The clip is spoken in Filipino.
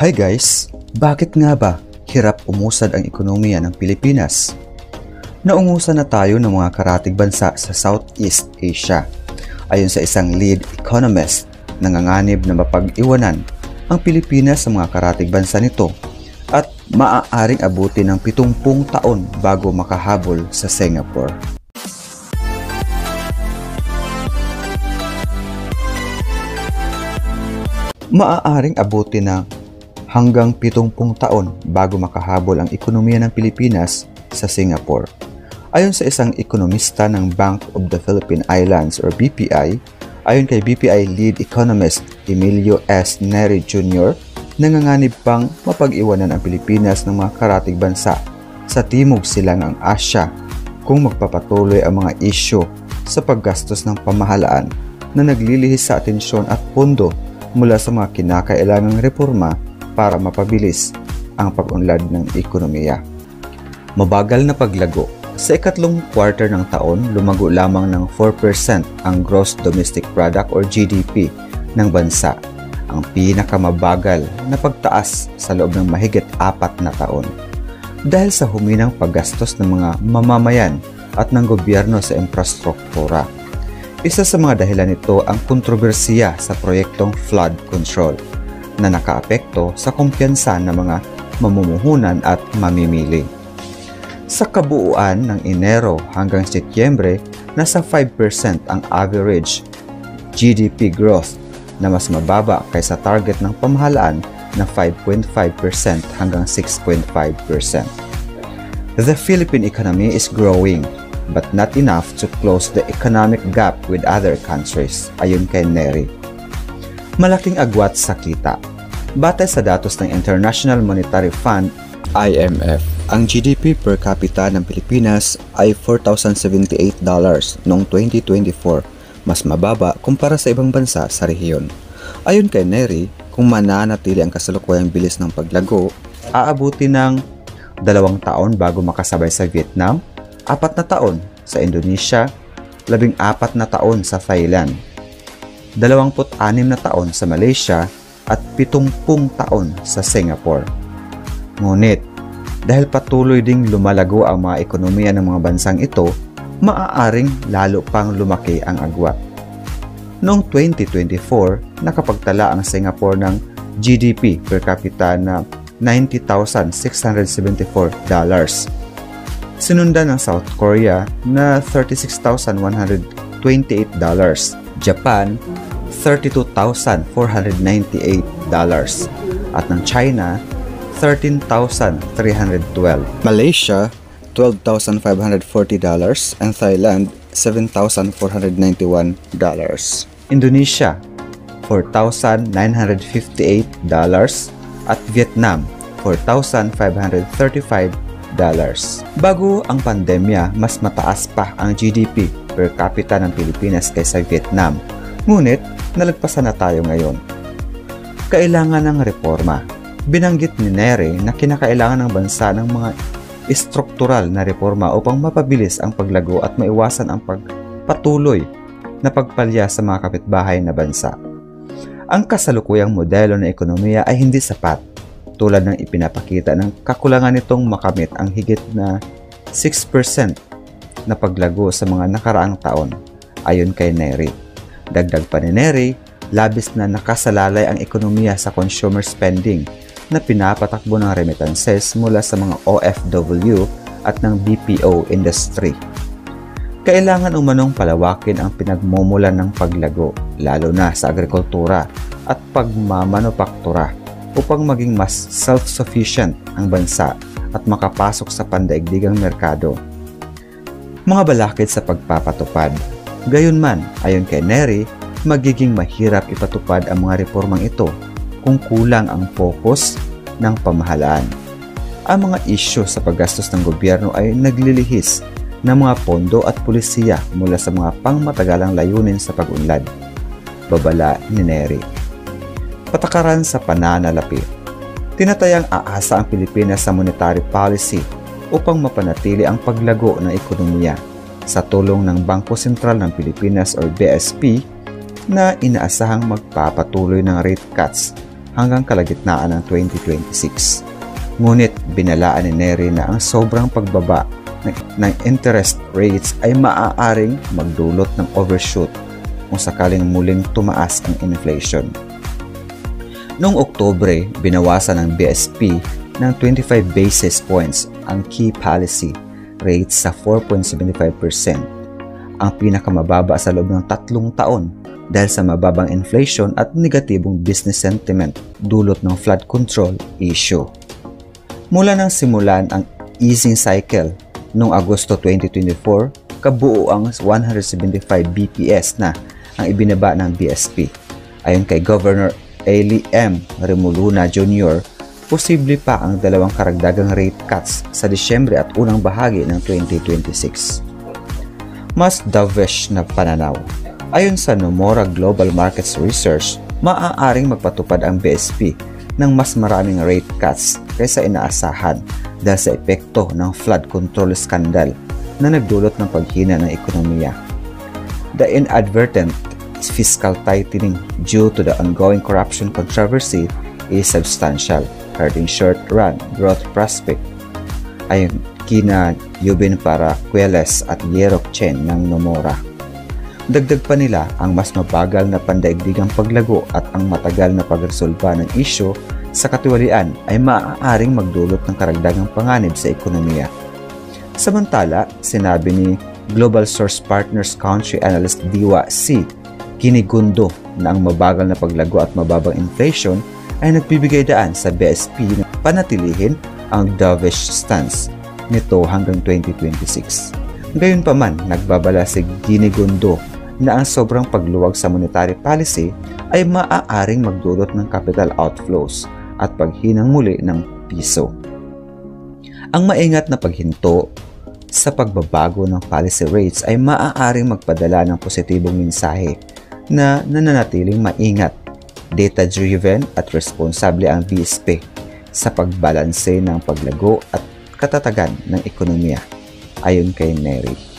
Hi guys! Bakit nga ba hirap umusad ang ekonomiya ng Pilipinas? Naungusan na tayo ng mga karatig bansa sa Southeast Asia. Ayon sa isang lead economist, nanganganib na mapag-iwanan ang Pilipinas sa mga karatig bansa nito at maaaring abutin ng 70 taon bago makahabol sa Singapore. Maaaring abutin ng hanggang 70 taon bago makahabol ang ekonomiya ng Pilipinas sa Singapore. Ayon sa isang ekonomista ng Bank of the Philippine Islands or BPI, ayon kay BPI lead economist Emilio S. Neri Jr., nanganganib pang mapag-iwanan ang Pilipinas ng mga karatig bansa sa Timog Silangang Asya kung magpapatuloy ang mga isyu sa paggastos ng pamahalaan na naglilihis sa atensyon at pondo mula sa mga kinakailangang reforma para mapabilis ang pag-unlad ng ekonomiya. Mabagal na paglago. Sa ikatlong quarter ng taon, lumago lamang ng 4% ang Gross Domestic Product or GDP ng bansa, ang pinakamabagal na pagtaas sa loob ng mahigit 4 na taon. Dahil sa huminang paggastos ng mga mamamayan at ng gobyerno sa infrastruktura. Isa sa mga dahilan nito ang kontrobersiya sa proyektong flood control na nakaapekto sa kumpiyansa ng mga mamumuhunan at mamimili. Sa kabuuan ng Enero hanggang Setyembre, nasa 5% ang average GDP growth na mas mababa kaysa target ng pamahalaan na 5.5% hanggang 6.5%. The Philippine economy is growing but not enough to close the economic gap with other countries, ayon kay Neri. Malaking agwat sa kita. Batay sa datos ng International Monetary Fund, IMF, ang GDP per capita ng Pilipinas ay $4,078 noong 2024, mas mababa kumpara sa ibang bansa sa rehiyon. Ayon kay Neri, kung mananatili ang kasalukuyang bilis ng paglago, aabuti ng 2 taon bago makasabay sa Vietnam, 4 na taon sa Indonesia, 14 na taon sa Thailand, 26 na taon sa Malaysia, at 70 taon sa Singapore. Ngunit, dahil patuloy ding lumalago ang mga ekonomiya ng mga bansang ito, maaaring lalo pang lumaki ang agwat. Noong 2024, nakapagtala ang Singapore ng GDP per capita na $90,674. Sinundan ng South Korea na $36,128, Japan $32,498 at ng China $13,312, Malaysia $12,540 and Thailand $7,491, Indonesia $4,958 at Vietnam $4,535. Bago ang pandemya, mas mataas pa ang GDP per capita ng Pilipinas kaysa Vietnam. Ngunit, nalagpasan na tayo ngayon. Kailangan ng reforma. Binanggit ni Neri na kinakailangan ng bansa ng mga estruktural na reforma upang mapabilis ang paglago at maiwasan ang pagpatuloy na pagpalya sa mga kapitbahay na bansa. Ang kasalukuyang modelo ng ekonomiya ay hindi sapat, tulad ng ipinapakita ng kakulangan nitong makamit ang higit na 6% na paglago sa mga nakaraang taon, ayon kay Neri. Dagdag pa ni Neri, labis na nakasalalay ang ekonomiya sa consumer spending na pinapatakbo ng remittances mula sa mga OFW at ng BPO industry. Kailangan umanong palawakin ang pinagmumulan ng paglago, lalo na sa agrikultura at pagmamanupaktura upang maging mas self-sufficient ang bansa at makapasok sa pandaigdigang merkado. Mga balakid sa pagpapatupad. Gayunman, ayon kay Neri, magiging mahirap ipatupad ang mga reformang ito kung kulang ang focus ng pamahalaan. Ang mga isyu sa paggastos ng gobyerno ay naglilihis ng mga pondo at pulisiya mula sa mga pangmatagalang layunin sa pag-unlad. Babala ni Neri. Patakaran sa pananalapi. Tinatayang aasa ang Pilipinas sa monetary policy upang mapanatili ang paglago ng ekonomiya sa tulong ng Bangko Sentral ng Pilipinas or BSP na inaasahang magpapatuloy ng rate cuts hanggang kalagitnaan ng 2026. Ngunit binalaan ni Neri na ang sobrang pagbaba ng interest rates ay maaaring magdulot ng overshoot kung sakaling muling tumaas ang inflation. Noong Oktubre, binawasan ng BSP ng 25 basis points ang key policy rate sa 4.75%, ang pinakamababa sa loob ng 3 taon dahil sa mababang inflation at negatibong business sentiment dulot ng flood control issue. Mula nang simulan ang easing cycle noong Agosto 2024, kabuo ang 175 BPS na ang ibinaba ng BSP. Ayon kay Governor Eli M. Remoluna Jr., posible pa ang 2 karagdagang rate cuts sa Disyembre at unang bahagi ng 2026. Mas dovish na pananaw. Ayon sa Nomura Global Markets Research, maaaring magpatupad ang BSP ng mas maraming rate cuts kaysa inaasahan dahil sa epekto ng flood control scandal na nagdulot ng paghina ng ekonomiya. The inadvertent fiscal tightening due to the ongoing corruption controversy is substantial, hurting short-run growth prospect. Ayon kina Yubin Paracueles at Yerok Chen ng Nomura. Dagdag pa nila ang mas mabagal na pandaigdigang paglago at ang matagal na pagresolba ng isyu sa katiwalian ay maaaring magdulot ng karagdagang panganib sa ekonomiya. Samantala, sinabi ni Global Source Partners Country Analyst Diwa C. Kinigundo na ang mabagal na paglago at mababang inflation ay nagbibigay daan sa BSP na panatilihin ang dovish stance nito hanggang 2026. Gayunpaman, nagbabala si Kinigundo na ang sobrang pagluwag sa monetary policy ay maaaring magdulot ng capital outflows at paghinang muli ng piso. Ang maingat na paghinto sa pagbabago ng policy rates ay maaaring magpadala ng positibong mensahe na nananatiling maingat, data-driven at responsable ang BSP sa pagbalanse ng paglago at katatagan ng ekonomiya, ayon kay Neri.